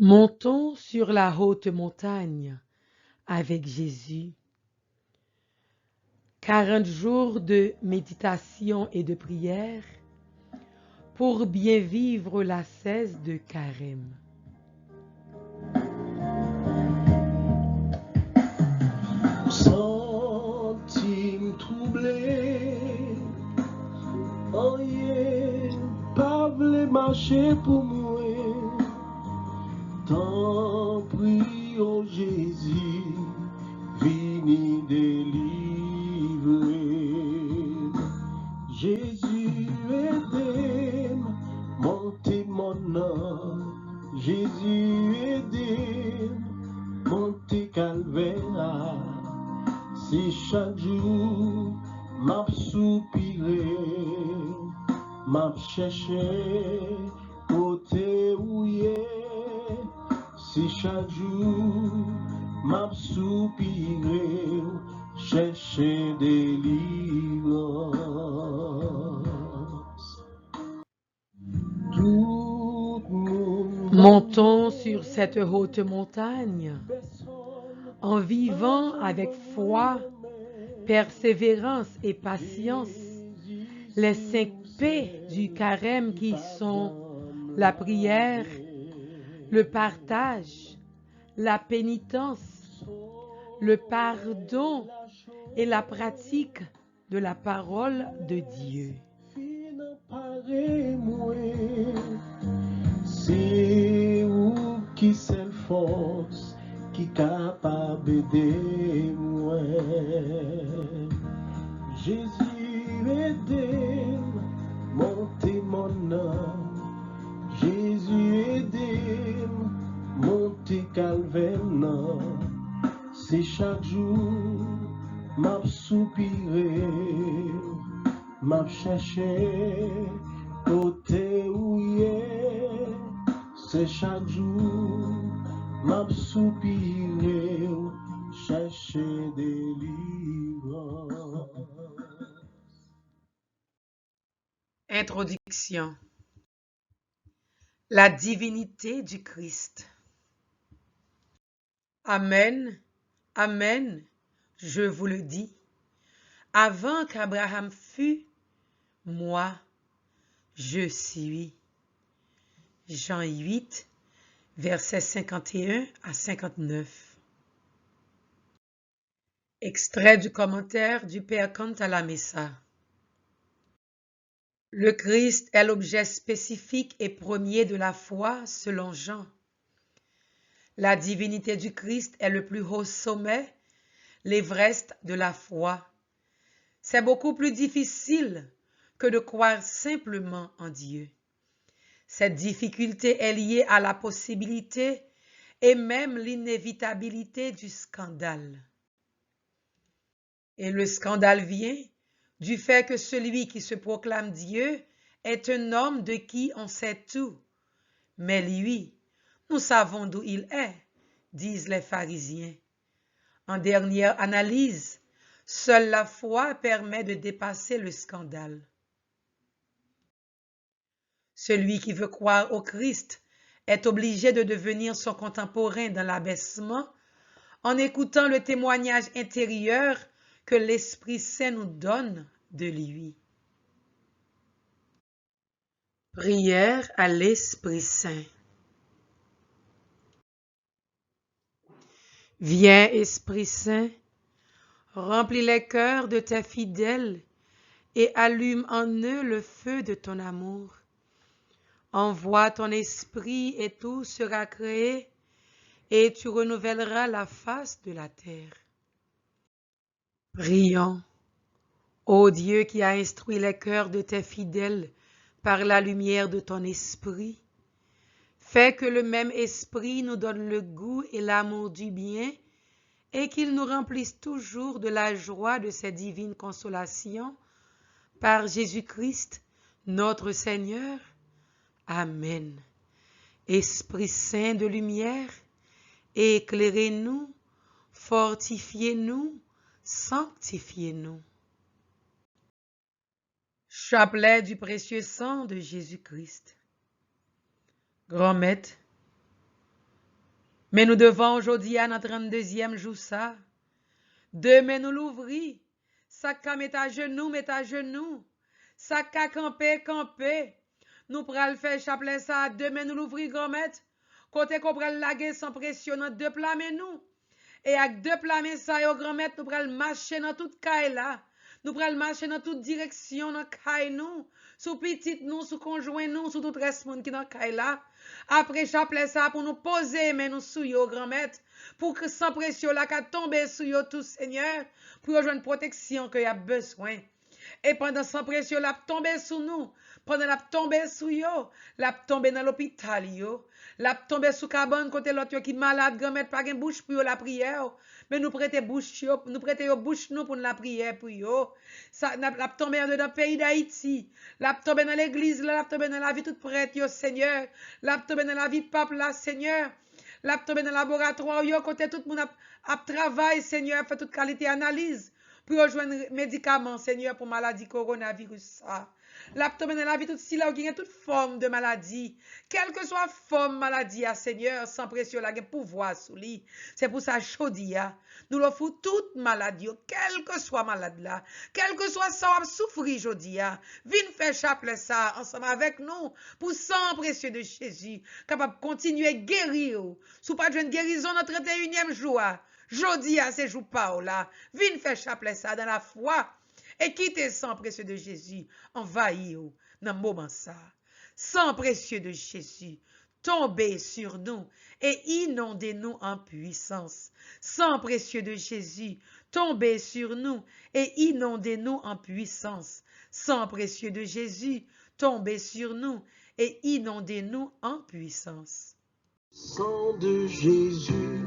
Montons sur la haute montagne avec Jésus. 40 jours de méditation et de prière pour bien vivre la 16 de Carême. Sentime troublé, rien pas vle marcher pour moi. Tant prie, oh Jésus, vini délivrer. Jésus aide-moi, monter mon nom. Jésus aide-moi, monter calvaire. Si chaque jour m'a soupiré, m'a cherché côté où si chaque jour m'a soupiré, chercher délivrance. Tout monde Montons sur cette haute montagne en vivant avec foi, persévérance et patience les 5 P du Carême qui sont la prière, le partage, la pénitence, le pardon et la pratique de la parole de Dieu. C'est où qui c'est force qui capable d'aider moi. Jésus aide-moi, monter mon nom. Jésus aide-moi, monter calvaire. C'est chaque jour m'a soupiré, m'a cherché côté où c'est chaque jour m'a soupiré, chercher délivrance. Introduction. La divinité du Christ. Amen, amen, je vous le dis. Avant qu'Abraham fût, moi, je suis. Jean 8, versets 51 à 59. Extrait du commentaire du Père Cantalamessa. Le Christ est l'objet spécifique et premier de la foi selon Jean. La divinité du Christ est le plus haut sommet, l'Everest de la foi. C'est beaucoup plus difficile que de croire simplement en Dieu. Cette difficulté est liée à la possibilité et même l'inévitabilité du scandale. Et le scandale vient du fait que celui qui se proclame Dieu est un homme de qui on sait tout. Mais lui, nous savons d'où il est, disent les pharisiens. En dernière analyse, seule la foi permet de dépasser le scandale. Celui qui veut croire au Christ est obligé de devenir son contemporain dans l'abaissement en écoutant le témoignage intérieur que l'Esprit Saint nous donne de lui. Prière à l'Esprit Saint. Viens, Esprit Saint, remplis les cœurs de tes fidèles et allume en eux le feu de ton amour. Envoie ton esprit et tout sera créé, et tu renouvelleras la face de la terre. Prions. Ô Dieu qui a instruit les cœurs de tes fidèles par la lumière de ton esprit, fais que le même esprit nous donne le goût et l'amour du bien, et qu'il nous remplisse toujours de la joie de ces divines consolations, par Jésus-Christ, notre Seigneur. Amen. Esprit Saint de lumière, éclairez-nous, fortifiez-nous, sanctifiez-nous. Chapelet du précieux sang de Jésus-Christ. Grand Maître, Mais nous devons aujourd'hui, à notre 32e jour, ça. Demain, nous l'ouvrir. Ça qu'à mettre à genoux, mettre à genoux. Ça qu'à camper, camper. Nous pral faire chapelet ça. Demain, nous l'ouvrir, grand-mère. Côté qu'on pral laguer sans pression, dans deux plats, mais nous. Et avec deux plats, mais ça, yo, grand-mère, nous pral marcher dans toute caille là. Nous pral marcher dans toute direction, dans caille nous. Sous petite nous, sous conjoint nous, sous tout reste monde qui dans caille là. Après chapelet ça, pour nous poser, mais nous sous yo, grand-mère. Pour que sans pression là, qu'à tomber sous yo tout, Seigneur. Pour avoir une protection que y a besoin. Et pendant sans pression, la tomber sous nous. Pendant la tomber sous yo, la tomber dans l'hôpital yo. La tomber sous cabane côté l'autre qui malade, grand-mère pas gen bouche pour la prière. Mais nous prêter bouche yo, nous prêter yo bouche nous pour la prière pour yo. Ça la tomber dans le pays d'Haïti. La tomber dans l'église, la tomber dans la vie toute prête yo Seigneur. La tomber dans la vie peuple là Seigneur. La tomber dans le laboratoire yo côté tout le monde a travail Seigneur, fait toute qualité analyse pour rejoindre médicaments, Seigneur, pour maladie coronavirus. L'abdomen dans la vie, toute si là, il y a toute forme de maladie. Quelle que soit forme maladie, Seigneur, sans pression, là, il y a pouvoir sous lui. C'est pour ça, chaudia. Nous l'offrons toute maladie, quelle que soit malade là, quel que soit ça, on souffrir aujourd'hui. Viens faire chapelet ça ensemble avec nous, pour sang précieux de Jésus, capable de continuer à guérir. Sous pas de guérison dans 31e jour. Jodi à ces jours pas là, viens faire chapelet ça dans la foi et quittez sang précieux de Jésus, envahir dans le moment ça. Sang précieux de Jésus, tombez sur nous et inondez-nous en puissance. Sang précieux de Jésus, tombez sur nous et inondez-nous en puissance. Sang précieux de Jésus, tombez sur nous et inondez-nous en puissance. Sang de Jésus,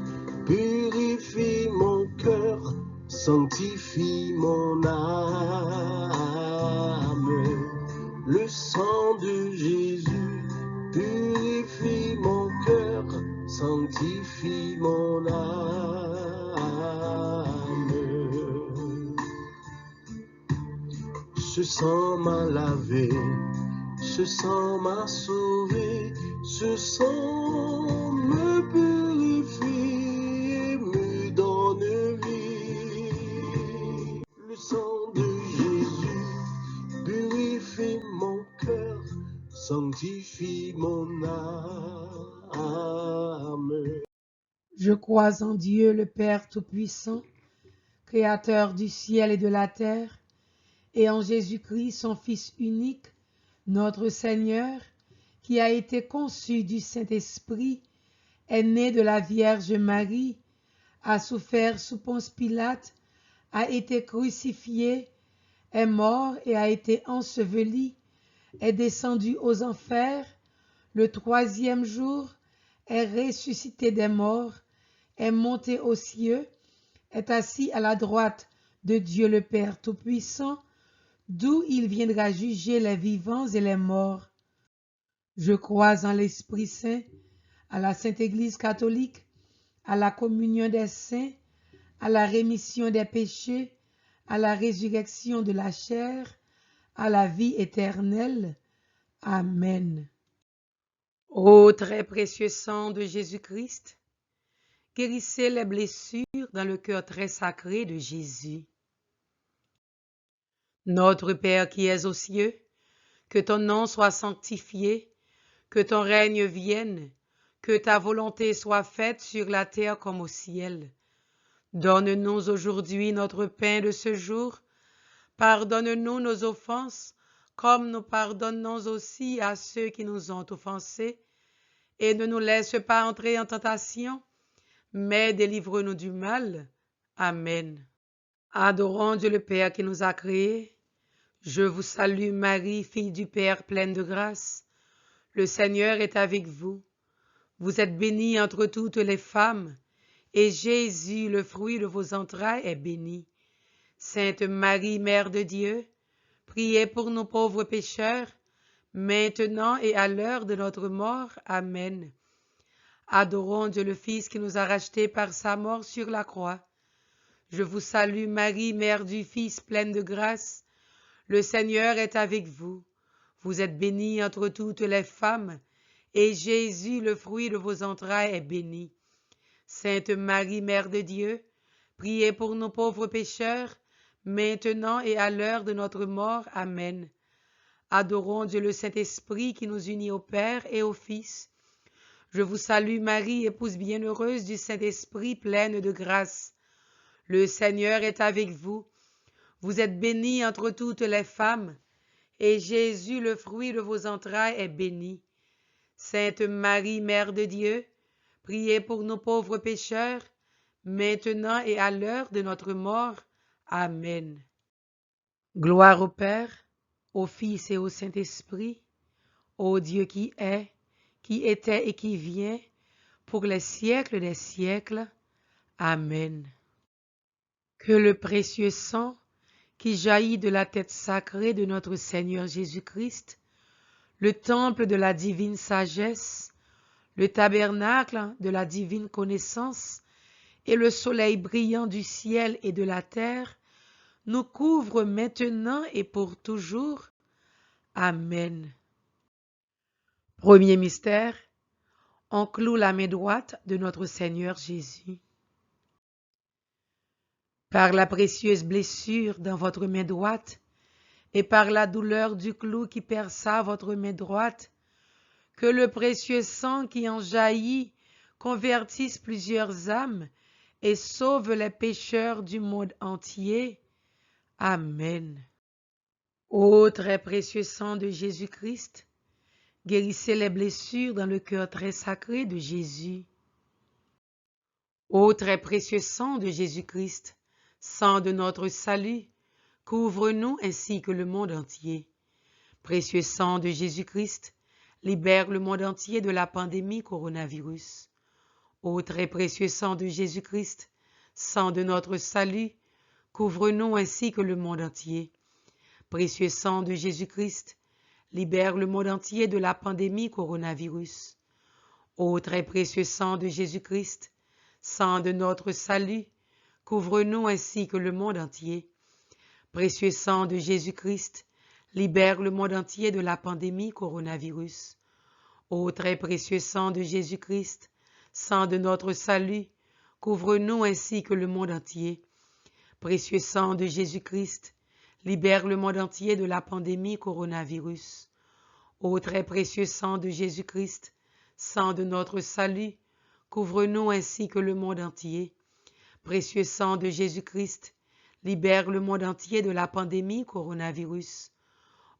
purifie mon cœur, sanctifie mon âme. Le sang de Jésus, purifie mon cœur, sanctifie mon âme. Ce sang m'a lavé, ce sang m'a sauvé, ce sang me purifie et me donne vie. Le sang de Jésus purifie mon cœur, sanctifie mon âme. Je crois en Dieu le Père Tout-Puissant, Créateur du ciel et de la terre, et en Jésus-Christ, son Fils unique, notre Seigneur, qui a été conçu du Saint-Esprit, est né de la Vierge Marie, a souffert sous Ponce Pilate, a été crucifié, est mort et a été enseveli, est descendu aux enfers, le 3e jour est ressuscité des morts, est monté aux cieux, est assis à la droite de Dieu le Père Tout-Puissant, d'où il viendra juger les vivants et les morts. Je crois en l'Esprit Saint, à la Sainte Église catholique, à la communion des saints, à la rémission des péchés, à la résurrection de la chair, à la vie éternelle. Amen. Ô très précieux sang de Jésus-Christ, guérissez les blessures dans le cœur très sacré de Jésus. Notre Père qui es aux cieux, que ton nom soit sanctifié, que ton règne vienne, que ta volonté soit faite sur la terre comme au ciel. Donne-nous aujourd'hui notre pain de ce jour. Pardonne-nous nos offenses, comme nous pardonnons aussi à ceux qui nous ont offensés. Et ne nous laisse pas entrer en tentation, mais délivre-nous du mal. Amen. Adorons Dieu le Père qui nous a créés. Je vous salue Marie, fille du Père, pleine de grâce. Le Seigneur est avec vous. Vous êtes bénie entre toutes les femmes, et Jésus, le fruit de vos entrailles, est béni. Sainte Marie, Mère de Dieu, priez pour nous pauvres pécheurs, maintenant et à l'heure de notre mort. Amen. Adorons Dieu le Fils qui nous a rachetés par sa mort sur la croix. Je vous salue Marie, Mère du Fils, pleine de grâce. Le Seigneur est avec vous. Vous êtes bénie entre toutes les femmes, et Jésus, le fruit de vos entrailles, est béni. Sainte Marie, Mère de Dieu, priez pour nous pauvres pécheurs, maintenant et à l'heure de notre mort. Amen. Adorons Dieu le Saint-Esprit qui nous unit au Père et au Fils. Je vous salue Marie, épouse bienheureuse du Saint-Esprit, pleine de grâce. Le Seigneur est avec vous. Vous êtes bénie entre toutes les femmes, et Jésus, le fruit de vos entrailles, est béni. Sainte Marie, Mère de Dieu, priez pour nous pauvres pécheurs, maintenant et à l'heure de notre mort. Amen. Gloire au Père, au Fils et au Saint-Esprit, au Dieu qui était et qui vient, pour les siècles des siècles. Amen. Que le précieux sang qui jaillit de la tête sacrée de notre Seigneur Jésus-Christ, le temple de la divine sagesse, le tabernacle de la divine connaissance et le soleil brillant du ciel et de la terre, nous couvre maintenant et pour toujours. Amen. Premier mystère, on cloue la main droite de notre Seigneur Jésus. Par la précieuse blessure dans votre main droite et par la douleur du clou qui perça votre main droite, que le précieux sang qui en jaillit convertisse plusieurs âmes et sauve les pécheurs du monde entier. Amen. Ô très précieux sang de Jésus-Christ, guérissez les blessures dans le cœur très sacré de Jésus. Ô très précieux sang de Jésus-Christ, sang de notre salut, couvre-nous ainsi que le monde entier. Précieux sang de Jésus-Christ, libère le monde entier de la pandémie coronavirus. Ô très précieux sang de Jésus-Christ, sang de notre salut, couvre-nous ainsi que le monde entier. Précieux sang de Jésus-Christ, libère le monde entier de la pandémie coronavirus. Ô très précieux sang de Jésus-Christ, sang de notre salut, couvre-nous ainsi que le monde entier. Précieux sang de Jésus-Christ, libère le monde entier de la pandémie coronavirus. Ô très précieux sang de Jésus-Christ, sang de notre salut, couvre-nous ainsi que le monde entier. Précieux sang de Jésus-Christ, libère le monde entier de la pandémie coronavirus. Ô très précieux sang de Jésus-Christ, sang de notre salut, couvre-nous ainsi que le monde entier. Précieux sang de Jésus-Christ, libère le monde entier de la pandémie coronavirus.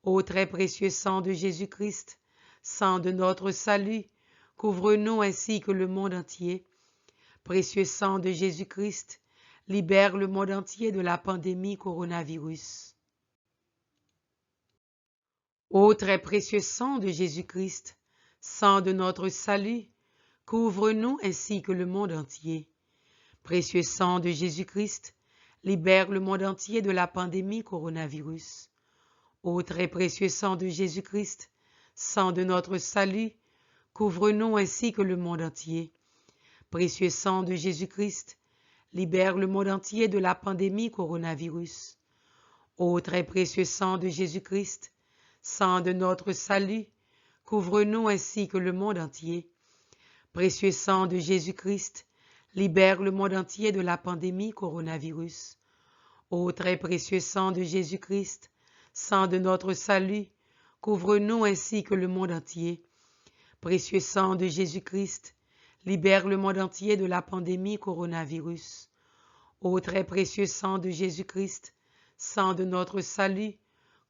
Ô très précieux sang de Jésus-Christ, sang de notre salut, couvre-nous ainsi que le monde entier. Précieux sang de Jésus-Christ, libère le monde entier de la pandémie coronavirus. Ô très précieux sang de Jésus-Christ, sang de notre salut, couvre-nous ainsi que le monde entier. Précieux sang de Jésus-Christ, libère le monde entier de la pandémie coronavirus. Ô très précieux sang de Jésus-Christ, sang de notre salut, couvre-nous ainsi que le monde entier. Précieux sang de Jésus-Christ, libère le monde entier de la pandémie coronavirus. Ô très précieux sang de Jésus-Christ, sang de notre salut, couvre-nous ainsi que le monde entier. Précieux sang de Jésus-Christ, libère le monde entier de la pandémie coronavirus. Ô très précieux sang de Jésus-Christ, sang de notre salut, couvre-nous ainsi que le monde entier. Précieux sang de Jésus-Christ, libère le monde entier de la pandémie coronavirus. Ô très précieux sang de Jésus-Christ, sang de notre salut,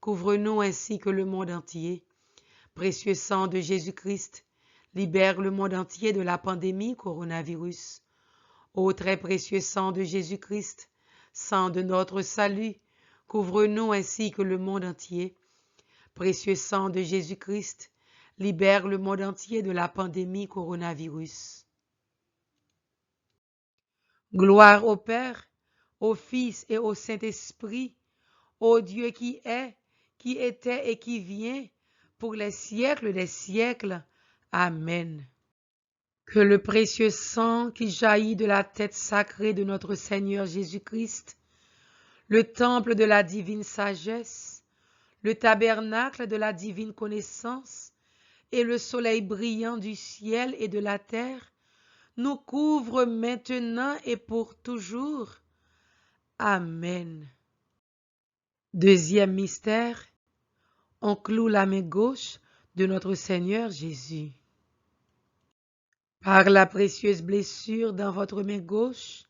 couvre-nous ainsi que le monde entier. Précieux sang de Jésus-Christ, libère le monde entier de la pandémie coronavirus. Ô très précieux sang de Jésus-Christ, sang de notre salut, couvre-nous ainsi que le monde entier. Précieux sang de Jésus-Christ, libère le monde entier de la pandémie coronavirus. Gloire au Père, au Fils et au Saint-Esprit, au Dieu qui était et qui vient, pour les siècles des siècles. Amen. Que le précieux sang qui jaillit de la tête sacrée de notre Seigneur Jésus-Christ, le temple de la divine sagesse, le tabernacle de la divine connaissance et le soleil brillant du ciel et de la terre, nous couvre maintenant et pour toujours. Amen. Deuxième mystère, on cloue la main gauche de notre Seigneur Jésus. Par la précieuse blessure dans votre main gauche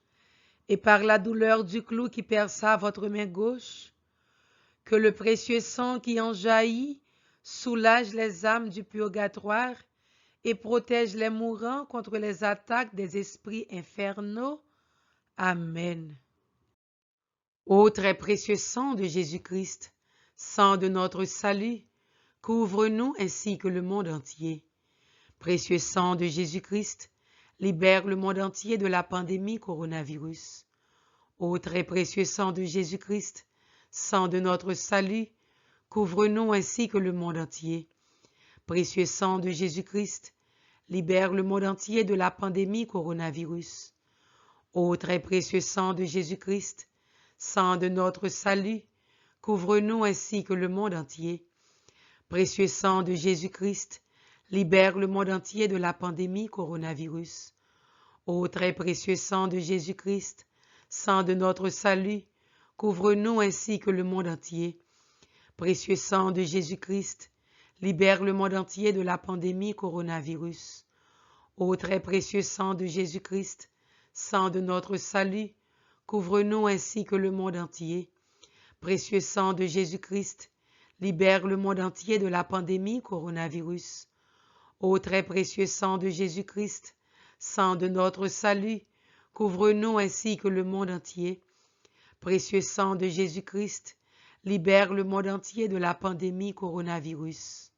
et par la douleur du clou qui perça votre main gauche, que le précieux sang qui en jaillit soulage les âmes du purgatoire et protège les mourants contre les attaques des esprits infernaux. Amen. Ô très précieux sang de Jésus-Christ, sang de notre salut, couvre-nous ainsi que le monde entier. Précieux sang de Jésus-Christ, libère le monde entier de la pandémie coronavirus. Ô très précieux sang de Jésus-Christ, sang de notre salut, couvre-nous ainsi que le monde entier. Précieux sang de Jésus-Christ, libère le monde entier de la pandémie coronavirus. Ô très précieux sang de Jésus-Christ, sang de notre salut, couvre-nous ainsi que le monde entier. Précieux sang de Jésus-Christ, libère le monde entier de la pandémie coronavirus. Ô très précieux sang de Jésus-Christ, sang de notre salut, couvre-nous ainsi que le monde entier. Précieux sang de Jésus-Christ, libère le monde entier de la pandémie coronavirus. Ô très précieux sang de Jésus-Christ, sang de notre salut, couvre-nous ainsi que le monde entier. Précieux sang de Jésus-Christ, libère le monde entier de la pandémie coronavirus. Ô très précieux sang de Jésus-Christ, sang de notre salut, couvre-nous ainsi que le monde entier. Précieux sang de Jésus-Christ, libère le monde entier de la pandémie coronavirus.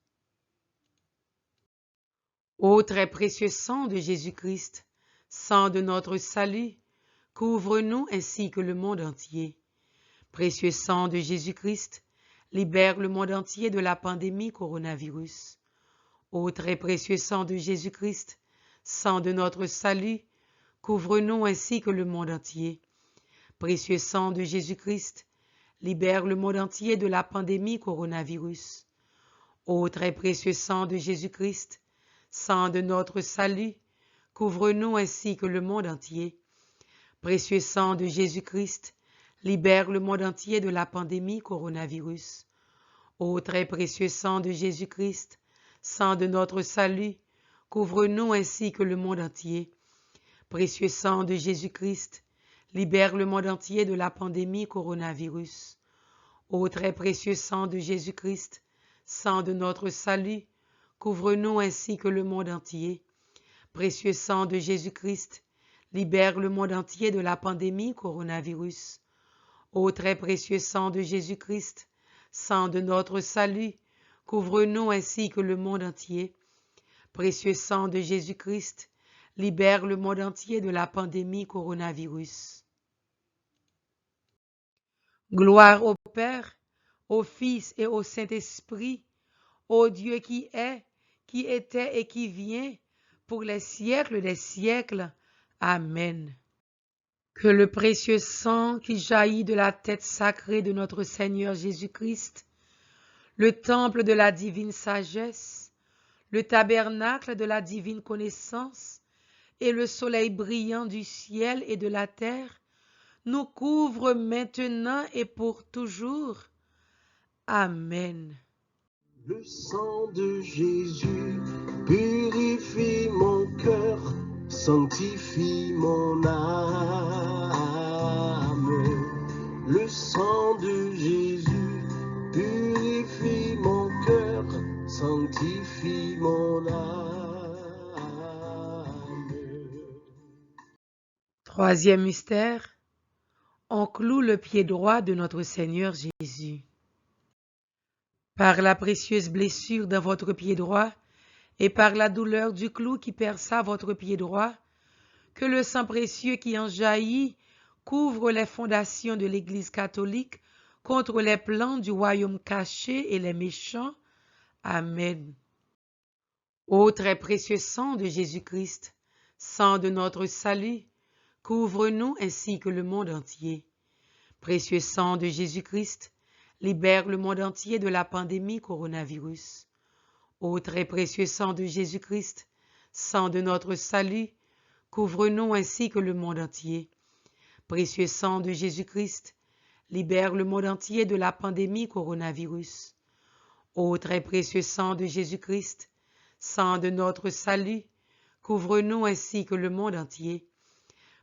Ô très précieux sang de Jésus-Christ, sang de notre salut, couvre-nous ainsi que le monde entier. Précieux sang de Jésus-Christ, libère le monde entier de la pandémie coronavirus. Ô très précieux sang de Jésus-Christ, sang de notre salut, couvre-nous ainsi que le monde entier. Précieux sang de Jésus-Christ, libère le monde entier de la pandémie coronavirus. Ô très précieux sang de Jésus-Christ, sang de notre salut, couvre-nous ainsi que le monde entier. Précieux sang de Jésus-Christ, libère le monde entier de la pandémie coronavirus. Ô très précieux sang de Jésus-Christ, sang de notre salut, couvre-nous ainsi que le monde entier. Précieux sang de Jésus-Christ, libère le monde entier de la pandémie coronavirus. Ô très précieux sang de Jésus-Christ, sang de notre salut, couvre-nous ainsi que le monde entier. Précieux sang de Jésus-Christ, libère le monde entier de la pandémie coronavirus. Ô très précieux sang de Jésus-Christ, sang de notre salut, couvre-nous ainsi que le monde entier. Précieux sang de Jésus-Christ, libère le monde entier de la pandémie coronavirus. Gloire au Père, au Fils et au Saint-Esprit, ô Dieu qui est, qui était et qui vient, pour les siècles des siècles. Amen. Que le précieux sang qui jaillit de la tête sacrée de notre Seigneur Jésus-Christ, le temple de la divine sagesse, le tabernacle de la divine connaissance et le soleil brillant du ciel et de la terre nous couvre maintenant et pour toujours. Amen. Le sang de Jésus purifie mon cœur, sanctifie mon âme. Le sang de Jésus purifie mon cœur, sanctifie mon âme. Troisième mystère, on cloue le pied droit de notre Seigneur Jésus. Par la précieuse blessure dans votre pied droit et par la douleur du clou qui perça votre pied droit, que le sang précieux qui en jaillit couvre les fondations de l'Église catholique contre les plans du royaume caché et les méchants. Amen. Ô très précieux sang de Jésus-Christ, sang de notre salut, couvre-nous ainsi que le monde entier. Précieux sang de Jésus-Christ, libère le monde entier de la pandémie coronavirus. Ô très précieux sang de Jésus-Christ, sang de notre salut, couvre-nous ainsi que le monde entier. Précieux sang de Jésus-Christ, libère le monde entier de la pandémie coronavirus. Ô très précieux sang de Jésus-Christ, sang de notre salut, couvre-nous ainsi que le monde entier.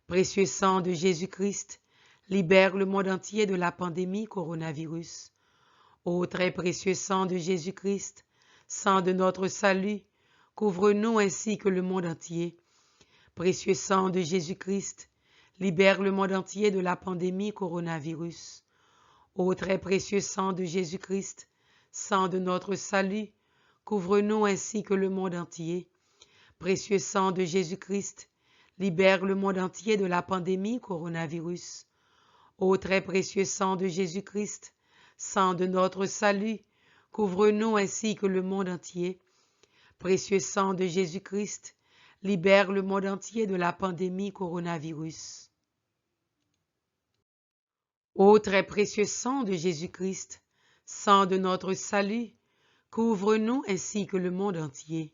Précieux sang de Jésus-Christ, libère le monde entier de la pandémie coronavirus. Ô très précieux sang de Jésus-Christ, sang de notre salut, couvre-nous ainsi que le monde entier. Précieux sang de Jésus-Christ, libère le monde entier de la pandémie coronavirus. Ô très précieux sang de Jésus-Christ, sang de notre salut, couvre-nous ainsi que le monde entier. Précieux sang de Jésus-Christ, libère le monde entier de la pandémie coronavirus. Ô très précieux sang de Jésus-Christ, sang de notre salut, couvre-nous ainsi que le monde entier. Précieux sang de Jésus-Christ, libère le monde entier de la pandémie coronavirus. Ô très précieux sang de Jésus-Christ, sang de notre salut, couvre-nous ainsi que le monde entier.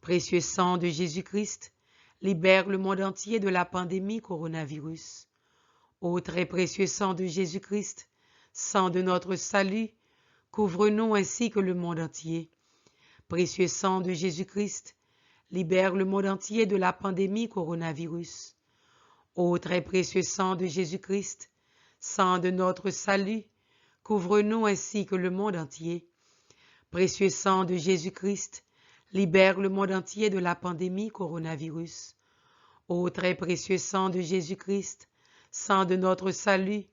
Précieux sang de Jésus-Christ, libère le monde entier de la pandémie coronavirus. Ô très précieux sang de Jésus-Christ, sang de notre salut, couvre-nous ainsi que le monde entier. Précieux sang de Jésus-Christ, libère le monde entier de la pandémie coronavirus. Ô très précieux sang de Jésus-Christ, sang de notre salut, couvre-nous ainsi que le monde entier. Précieux sang de Jésus-Christ, libère le monde entier de la pandémie coronavirus. Ô très précieux sang de Jésus-Christ, sang de notre salut,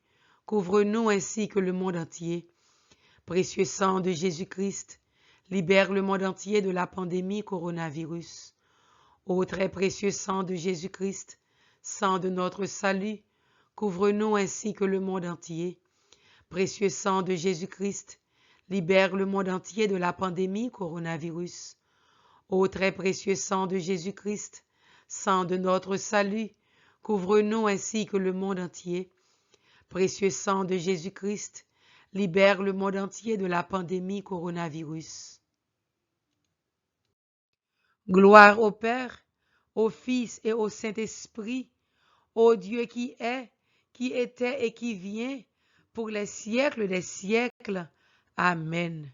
couvre-nous ainsi que le monde entier. Précieux sang de Jésus-Christ, libère le monde entier de la pandémie coronavirus. Ô très précieux sang de Jésus-Christ, sang de notre salut, couvre-nous ainsi que le monde entier. Précieux sang de Jésus-Christ, libère le monde entier de la pandémie coronavirus. Ô très précieux sang de Jésus-Christ, sang de notre salut, couvre-nous ainsi que le monde entier. Précieux sang de Jésus-Christ, libère le monde entier de la pandémie coronavirus. Gloire au Père, au Fils et au Saint-Esprit, ô Dieu qui est, qui était et qui vient, pour les siècles des siècles. Amen.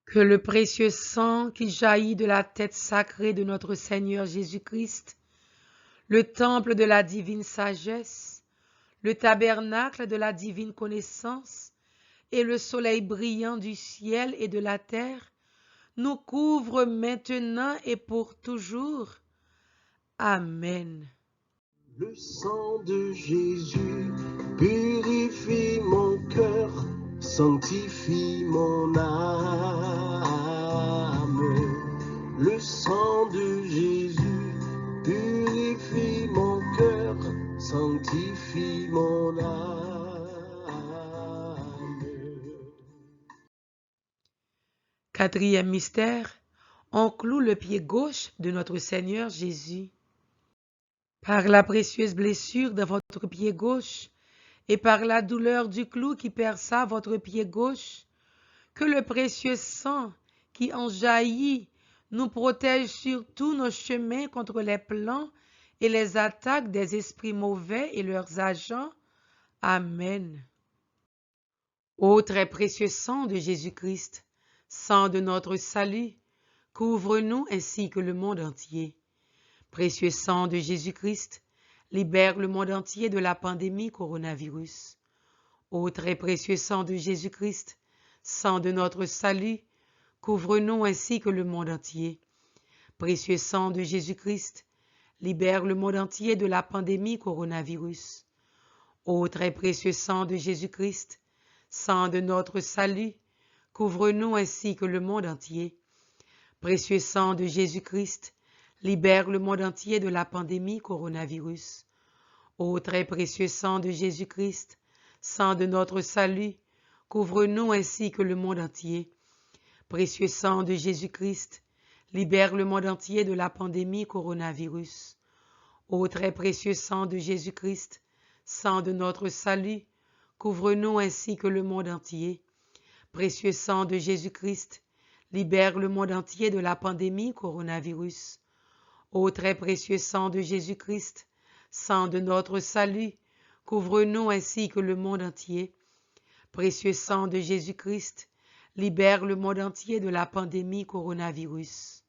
Que le précieux sang qui jaillit de la tête sacrée de notre Seigneur Jésus-Christ, le temple de la divine sagesse, le tabernacle de la divine connaissance et le soleil brillant du ciel et de la terre, nous couvre maintenant et pour toujours. Amen. Le sang de Jésus purifie mon cœur, sanctifie mon âme. Le sang de Jésus purifie mon cœur, sanctifie mon âme. Quatrième mystère, on cloue le pied gauche de notre Seigneur Jésus. Par la précieuse blessure de votre pied gauche et par la douleur du clou qui perça votre pied gauche, que le précieux sang qui en jaillit nous protège sur tous nos chemins contre les plans et les attaques des esprits mauvais et leurs agents. Amen. Ô très précieux sang de Jésus-Christ, sang de notre salut, couvre-nous ainsi que le monde entier. Précieux sang de Jésus-Christ, libère le monde entier de la pandémie coronavirus. Ô très précieux sang de Jésus-Christ, sang de notre salut, couvre-nous ainsi que le monde entier. Précieux sang de Jésus-Christ, libère le monde entier de la pandémie coronavirus. Ô très précieux sang de Jésus-Christ, sang de notre salut, couvre-nous ainsi que le monde entier. Précieux sang de Jésus-Christ, libère le monde entier de la pandémie coronavirus. Ô très précieux sang de Jésus-Christ, sang de notre salut, couvre-nous ainsi que le monde entier. Précieux sang de Jésus-Christ, libère le monde entier de la pandémie coronavirus. Ô très précieux sang de Jésus-Christ, sang de notre salut, couvre-nous ainsi que le monde entier. Précieux sang de Jésus-Christ, libère le monde entier de la pandémie coronavirus. Ô très précieux sang de Jésus-Christ, sang de notre salut, couvre-nous ainsi que le monde entier. Précieux sang de Jésus-Christ, libère le monde entier de la pandémie coronavirus.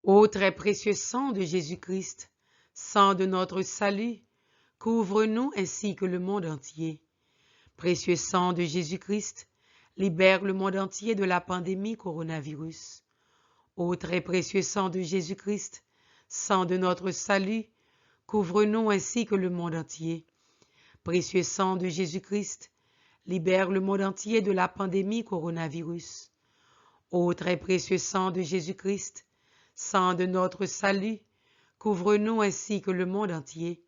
Ô très précieux sang de Jésus-Christ, sang de notre salut, couvre-nous ainsi que le monde entier. Précieux sang de Jésus-Christ, libère le monde entier de la pandémie coronavirus. Ô très précieux sang de Jésus-Christ, sang de notre salut, couvre-nous ainsi que le monde entier. Précieux sang de Jésus-Christ, libère le monde entier de la pandémie coronavirus. Ô très précieux sang de Jésus-Christ, sang de notre salut, couvre-nous ainsi que le monde entier.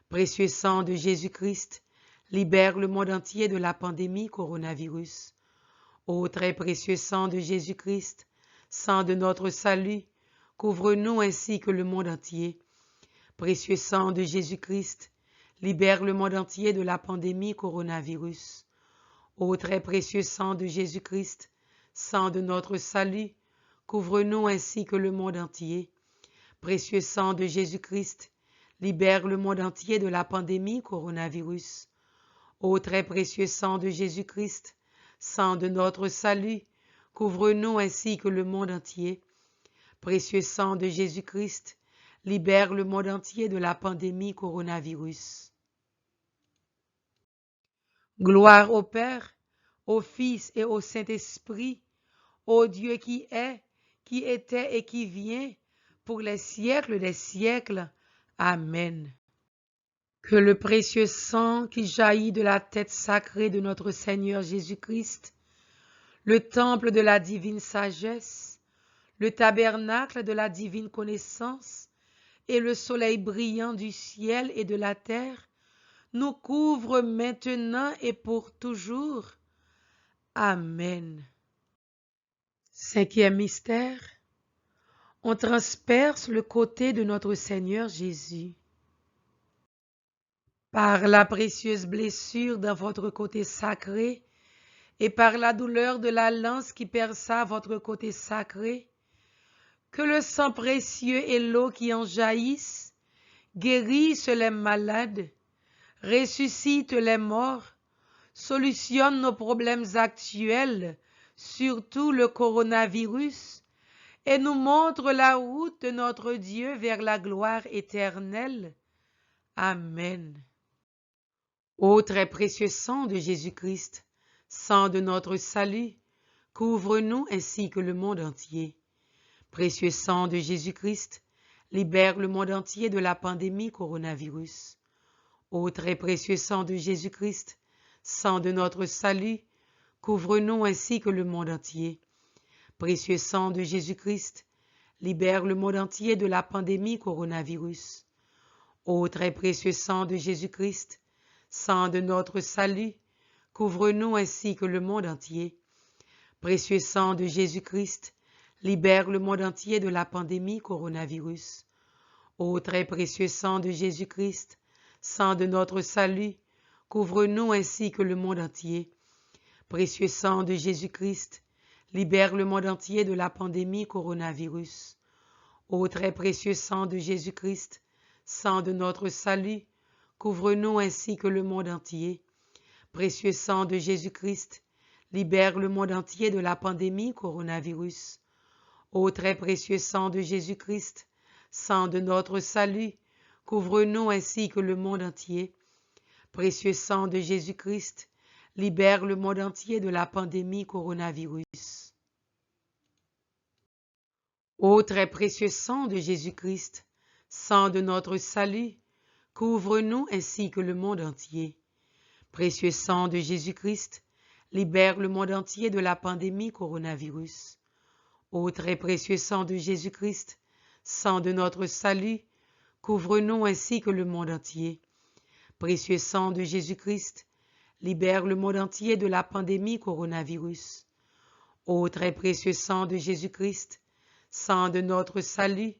Précieux sang de Jésus-Christ, libère le monde entier de la pandémie coronavirus. Ô très précieux sang de Jésus-Christ, sang de notre salut, couvre-nous ainsi que le monde entier. Précieux sang de Jésus-Christ, libère le monde entier de la pandémie coronavirus. Ô très précieux sang de Jésus-Christ, sang de notre salut, couvre-nous ainsi que le monde entier. Précieux sang de Jésus-Christ, libère le monde entier de la pandémie coronavirus. Ô très précieux sang de Jésus-Christ, sang de notre salut, couvre-nous ainsi que le monde entier. Précieux sang de Jésus-Christ, libère le monde entier de la pandémie coronavirus. Gloire au Père, au Fils et au Saint-Esprit, ô Dieu qui est, qui était et qui vient, pour les siècles des siècles. Amen. Que le précieux sang qui jaillit de la tête sacrée de notre Seigneur Jésus-Christ, le temple de la divine sagesse, le tabernacle de la divine connaissance et le soleil brillant du ciel et de la terre, nous couvre maintenant et pour toujours. Amen. Cinquième mystère. On transperce le côté de notre Seigneur Jésus. Par la précieuse blessure dans votre côté sacré et par la douleur de la lance qui perça votre côté sacré, que le sang précieux et l'eau qui en jaillissent guérissent les malades, ressuscitent les morts, solutionnent nos problèmes actuels, surtout le coronavirus, et nous montrent la route de notre Dieu vers la gloire éternelle. Amen. Ô très précieux sang de Jésus-Christ, sang de notre salut, couvre-nous ainsi que le monde entier. Précieux sang de Jésus-Christ, libère le monde entier de la pandémie coronavirus. Ô très précieux sang de Jésus-Christ, sang de notre salut, couvre-nous ainsi que le monde entier. Précieux sang de Jésus-Christ, libère le monde entier de la pandémie coronavirus. Ô très précieux sang de Jésus-Christ, sang de notre salut, couvre-nous ainsi que le monde entier. Précieux sang de Jésus-Christ, libère le monde entier de la pandémie coronavirus. Ô très précieux sang de Jésus-Christ, sang de notre salut, couvre-nous ainsi que le monde entier. Précieux sang de Jésus-Christ, libère le monde entier de la pandémie coronavirus. Ô très précieux sang de Jésus-Christ, sang de notre salut, couvre-nous ainsi que le monde entier. Précieux sang de Jésus-Christ, libère le monde entier de la pandémie coronavirus. Ô très précieux sang de Jésus-Christ, sang de notre salut, couvre-nous ainsi que le monde entier. Précieux sang de Jésus-Christ, libère le monde entier de la pandémie coronavirus. Ô très précieux sang de Jésus-Christ, sang de notre salut, couvre-nous ainsi que le monde entier. Précieux sang de Jésus-Christ, libère le monde entier de la pandémie coronavirus. Ô très précieux sang de Jésus-Christ, sang de notre salut, couvre-nous ainsi que le monde entier. Précieux sang de Jésus-Christ, libère le monde entier de la pandémie coronavirus. Ô très précieux sang de Jésus-Christ, sang de notre salut,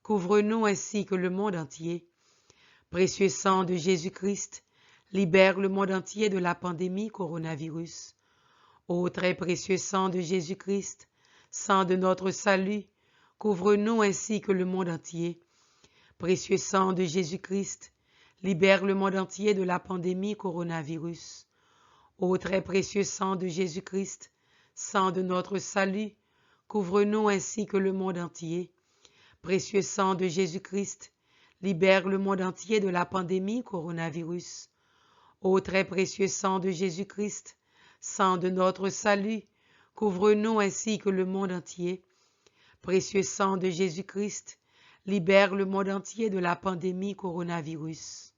couvre-nous ainsi que le monde entier. Précieux sang de Jésus-Christ, libère le monde entier de la pandémie coronavirus. Ô très précieux sang de Jésus-Christ, sang de notre salut, couvre-nous ainsi que le monde entier. Précieux sang de Jésus-Christ, libère le monde entier de la pandémie coronavirus. Ô très précieux sang de Jésus-Christ, sang de notre salut, couvre-nous ainsi que le monde entier. Précieux sang de Jésus-Christ, libère le monde entier de la pandémie coronavirus. Ô très précieux sang de Jésus-Christ, sang de notre salut, couvre-nous ainsi que le monde entier. Précieux sang de Jésus-Christ, libère le monde entier de la pandémie coronavirus.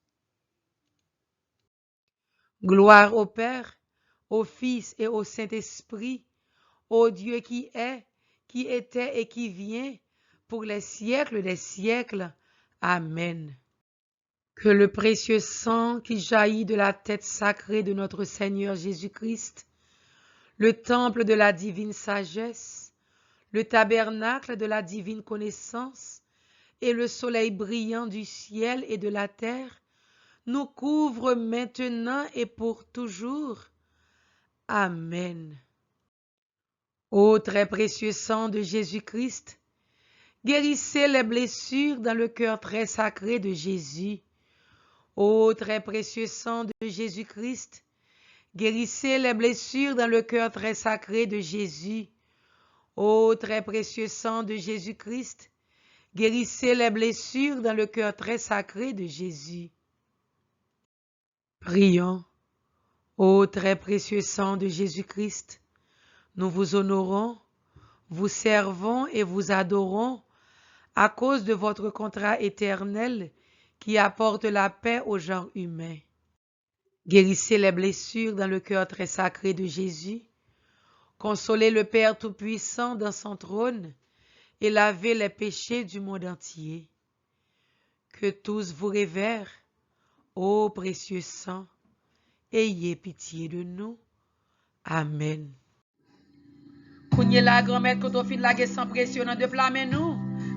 Gloire au Père, au Fils et au Saint-Esprit, au Dieu qui est, qui était et qui vient, pour les siècles des siècles. Amen. Que le précieux sang qui jaillit de la tête sacrée de notre Seigneur Jésus-Christ, le temple de la divine sagesse, le tabernacle de la divine connaissance et le soleil brillant du ciel et de la terre, nous couvre maintenant et pour toujours. Amen. Ô très précieux sang de Jésus-Christ, guérissez les blessures dans le cœur très sacré de Jésus. Ô très précieux sang de Jésus-Christ, guérissez les blessures dans le cœur très sacré de Jésus. Ô très précieux sang de Jésus-Christ, guérissez les blessures dans le cœur très sacré de Jésus. Prions. Ô très précieux sang de Jésus-Christ, nous vous honorons, vous servons et vous adorons à cause de votre contrat éternel qui apporte la paix au genre humain. Guérissez les blessures dans le cœur très sacré de Jésus, consolez le Père Tout-Puissant dans son trône et lavez les péchés du monde entier. Que tous vous révèrent, ô précieux sang, ayez pitié de nous. Amen. Kounye la grand-mère quand on fin la guerre sans pression dans de flamme nous.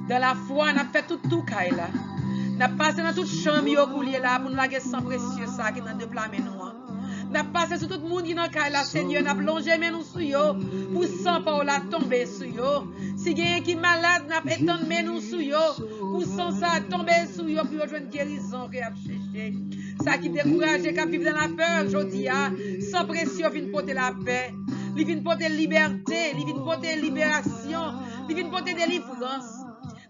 Dans la foi, on a fait tout kaila. On a passé dans toute chambre yo pour là pour nous la guerre sans pression ça qui dans de flamme nous. On a passé sur tout le monde qui dans kaila Seigneur, on a plongé mais nous sou yo pour sans pas la tomber sou yo. Si quelqu'un qui malade, on a étendre mais nous sou yo pour sans ça tomber sou yo pour joindre guérison qui a cherché. Ça qui décourage qui vivre dans la peur jodi a sans pression vient porter la paix. Il vient porter liberté, il vient porter libération, il vient porter délivrance.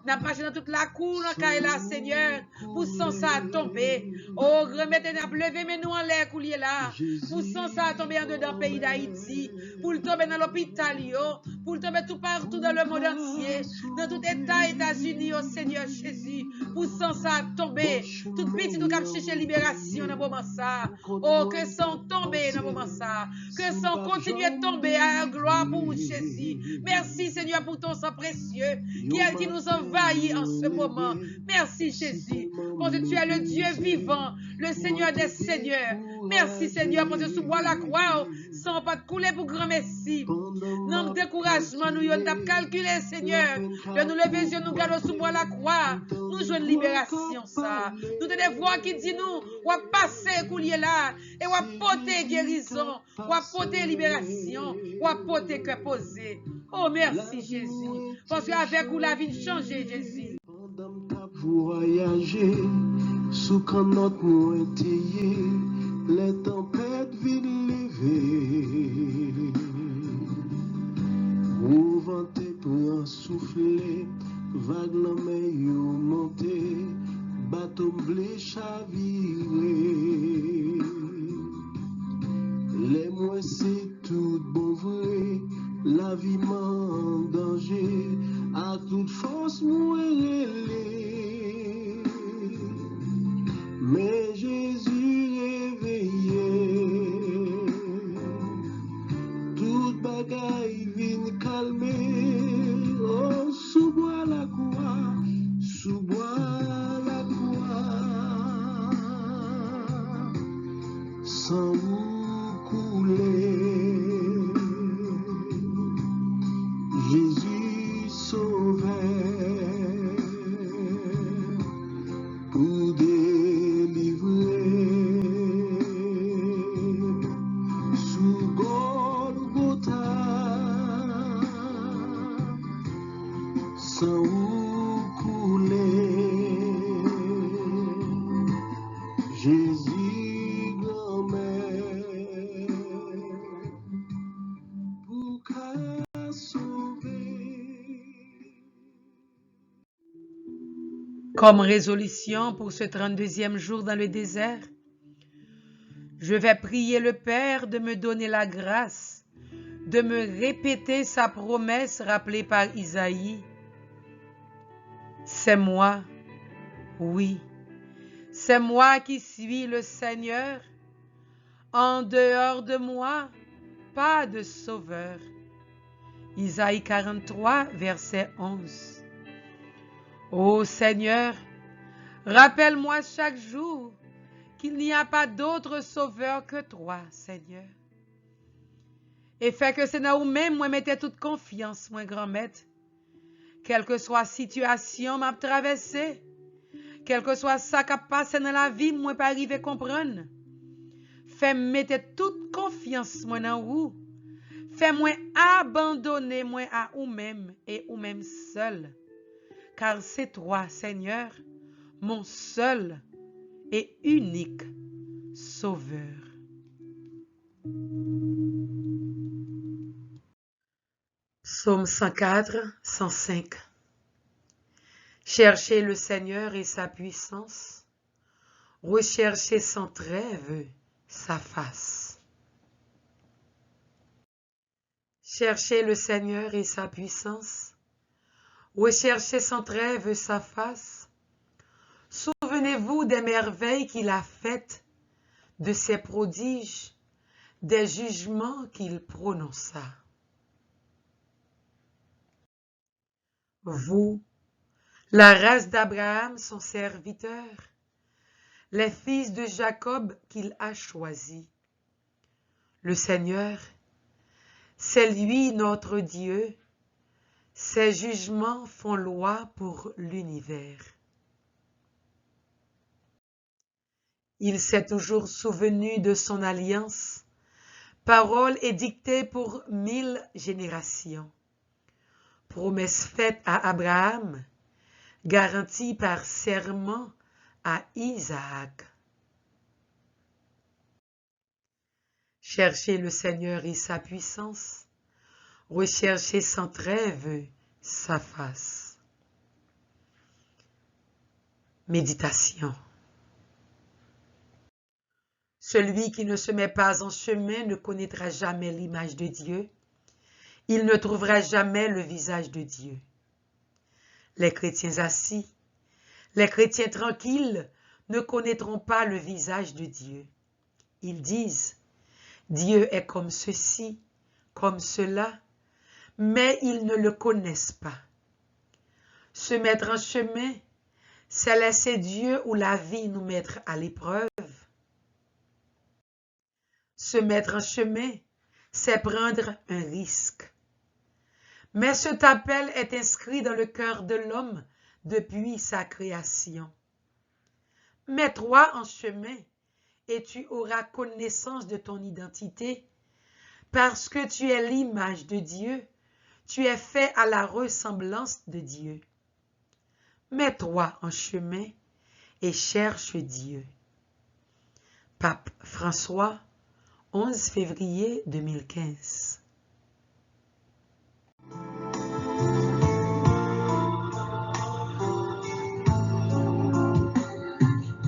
N'a pas dans toute la cour, dans la Seigneur, pour sans ça tomber. Oh, remettez n'a lever mais nous en l'air coulier là. Pour sans ça tomber en dedans pays d'Haïti, pour le tomber dans l'hôpital pour le tomber tout partout dans le monde entier, dans tout État États-Unis au Seigneur Jésus, pour sans ça tomber. Tout petit nous cap chercher libération dans moment ça. Oh, que sans tomber dans moment ça, que sans continuer de tomber à gloire pour Jésus. Merci Seigneur pour ton sang précieux qui nous envahit en ce moment. Merci Jésus, parce que tu es le Dieu vivant, le Seigneur des Seigneurs. Merci Seigneur, parce que sous bois la croix, sans pas de couler pour grand merci. Non, découragement, nous avons calculé Seigneur, de nous lever yeux, nous gardons sous bois la croix, nous jouons une libération ça. Nous avons des voix qui disent nous, on va passer coulier là, et on va porter guérison, on va porter libération, on va porter que poser. Oh merci Jésus, parce qu'avec vous la vie change Jésus. Voyager sous notre moitié, les tempêtes viennent lever. Mouvanté pour souffler, vague la mer monter, bateau blé chaviré. Les mois c'est tout bon vrai, la vie m'en danger, à toute force mourir. Mais Jésus réveillé, toute bagaille vient calmer. Oh, sous bois la croix, sous bois la croix, sans vous couler. Jésus sauvait pour délivrer. Sous Golgotha, sans Comme résolution pour ce 32e jour dans le désert, je vais prier le Père de me donner la grâce de me répéter sa promesse rappelée par Isaïe. C'est moi, oui, c'est moi qui suis le Seigneur. En dehors de moi, pas de sauveur. Isaïe 43, verset 11. Ô Seigneur, rappelle-moi chaque jour qu'il n'y a pas d'autre sauveur que toi, Seigneur. Et fait que c'est dans vous-même, moi, mettez toute confiance, mon grand maître. Quelle que soit la situation m'a traversée, quel que soit ça qui a passé dans la vie, moi, pas arriver à comprendre. Fais mettre toute confiance, moi, dans vous. Fais-moi abandonner, moi, à vous-même et vous-même seul. Car c'est toi, Seigneur, mon seul et unique Sauveur. Psaume 104, 105. Cherchez le Seigneur et sa puissance, recherchez sans trêve sa face. Cherchez le Seigneur et sa puissance, recherchez sans trêve sa face. Souvenez-vous des merveilles qu'il a faites, de ses prodiges, des jugements qu'il prononça. Vous, la race d'Abraham, son serviteur, les fils de Jacob qu'il a choisis. Le Seigneur, c'est lui notre Dieu, ses jugements font loi pour l'univers. Il s'est toujours souvenu de son alliance, parole édictée pour 1000 générations. Promesse faite à Abraham, garantie par serment à Isaac. Cherchez le Seigneur et sa puissance, recherchez sans trêve sa face. Méditation. Celui qui ne se met pas en chemin ne connaîtra jamais l'image de Dieu. Il ne trouvera jamais le visage de Dieu. Les chrétiens assis, les chrétiens tranquilles ne connaîtront pas le visage de Dieu. Ils disent, Dieu est comme ceci, comme cela, mais ils ne le connaissent pas. Se mettre en chemin, c'est laisser Dieu ou la vie nous mettre à l'épreuve. Se mettre en chemin, c'est prendre un risque. Mais cet appel est inscrit dans le cœur de l'homme depuis sa création. Mets-toi en chemin et tu auras connaissance de ton identité. Parce que tu es l'image de Dieu, tu es fait à la ressemblance de Dieu. Mets-toi en chemin et cherche Dieu. Pape François, 11 février 2015.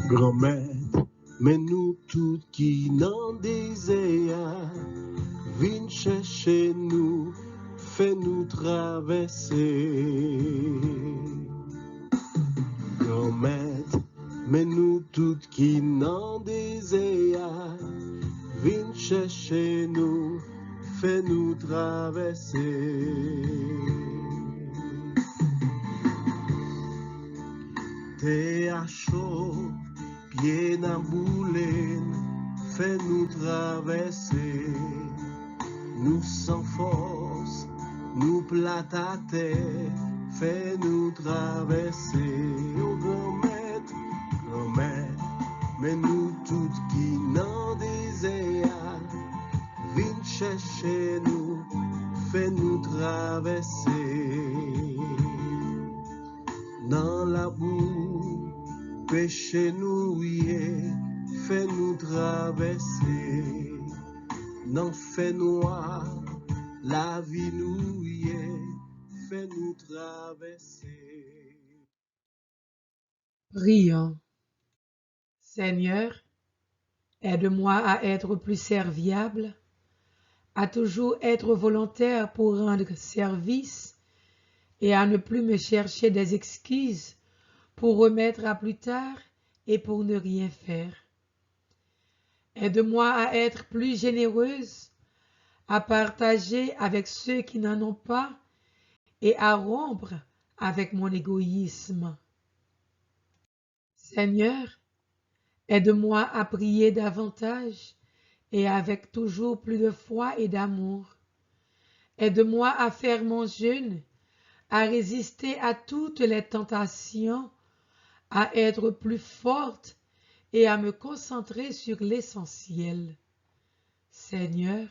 Grand-mère, mais nous toutes qui n'en désirent, viens chercher nous, fais-nous traverser. Grand-mère, mais nous toutes qui n'en désirent, viens chercher nous, fais-nous traverser. T'es à chaud, pieds dans boulaine, fais-nous traverser. Nous sans force, nous plate à terre, fais-nous traverser. Oh grand-maître, mais nous toutes qui n'en désirent, viens chercher nous, fais-nous traverser. Dans la boue, péché-nous, fais-nous traverser. Dans fait noir, la vie nous, fais-nous traverser. Prions. Seigneur, aide-moi à être plus serviable, à toujours être volontaire pour rendre service et à ne plus me chercher des excuses pour remettre à plus tard et pour ne rien faire. Aide-moi à être plus généreuse, à partager avec ceux qui n'en ont pas et à rompre avec mon égoïsme. Seigneur, aide-moi à prier davantage et avec toujours plus de foi et d'amour. Aide-moi à faire mon jeûne, à résister à toutes les tentations, à être plus forte et à me concentrer sur l'essentiel. Seigneur,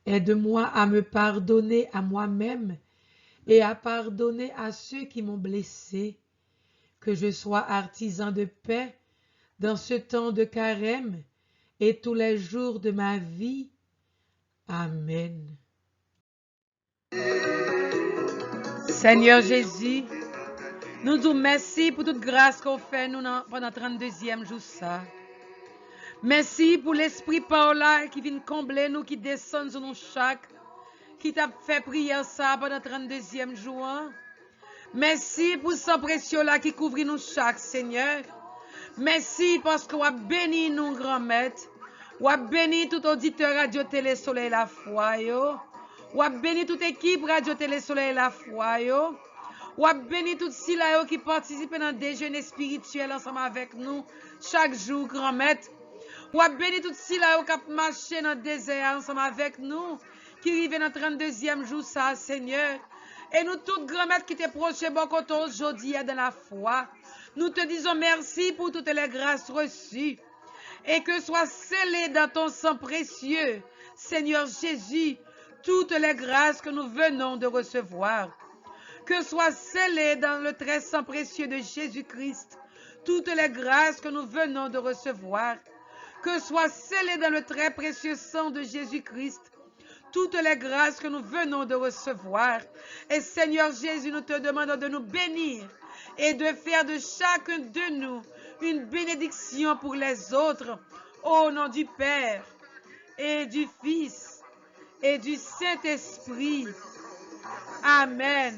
aide-moi à me pardonner à moi-même et à pardonner à ceux qui m'ont blessé, que je sois artisan de paix dans ce temps de carême et tous les jours de ma vie. Amen. Seigneur Jésus, nous disons merci pour toute grâce qu'on fait nous pendant 32e jour ça. Merci pour l'esprit Paola qui vient combler nous, qui descend sur nous chaque, qui t'a fait prier ça pendant 32e jour. Merci pour ce précieux là qui couvre nous chaque, Seigneur. Merci parce que vous avez béni nous, grand maître. Vous avez béni tout auditeur Radio Télé Soleil La Foi. Vous avez béni toute équipe Radio Télé Soleil La Foi. Vous avez béni tout ceux qui participent dans le déjeuner spirituel ensemble avec nous chaque jour, grand maître. Vous avez béni tout ceux qui marché dans le désert ensemble avec nous, qui arrivent dans le 32e jour, ça, Seigneur. Et nous, tous grand maître qui te proche beaucoup aujourd'hui dans la foi. Nous te disons merci pour toutes les grâces reçues et que soient scellées dans ton sang précieux, Seigneur Jésus, toutes les grâces que nous venons de recevoir. Que soient scellées dans le très sang précieux de Jésus-Christ, toutes les grâces que nous venons de recevoir. Que soient scellées dans le très précieux sang de Jésus-Christ, toutes les grâces que nous venons de recevoir. Et Seigneur Jésus, nous te demandons de nous bénir et de faire de chacun de nous une bénédiction pour les autres, au nom du Père et du Fils et du Saint-Esprit. Amen.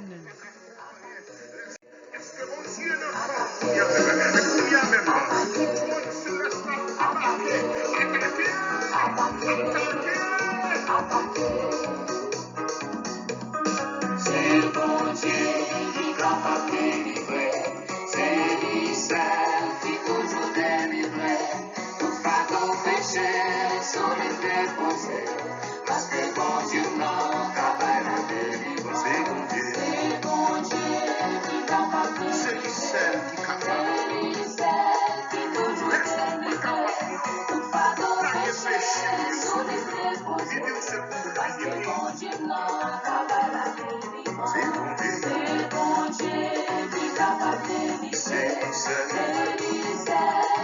C'est le bon Dieu qui est capable de délivrer. C'est lui seul qui toujours délivre. Tout fardeau péché sur les déposés. Parce que bon Dieu non capable de délivrer. C'est le bon Dieu qui est capable de délivrer. C'est lui seul qui toujours délivre. Tout fardeau péché sur les déposés. Parce que bon Dieu non capable de délivrer. C'est bon Dieu qui est capable de délivrer. C'est lui seul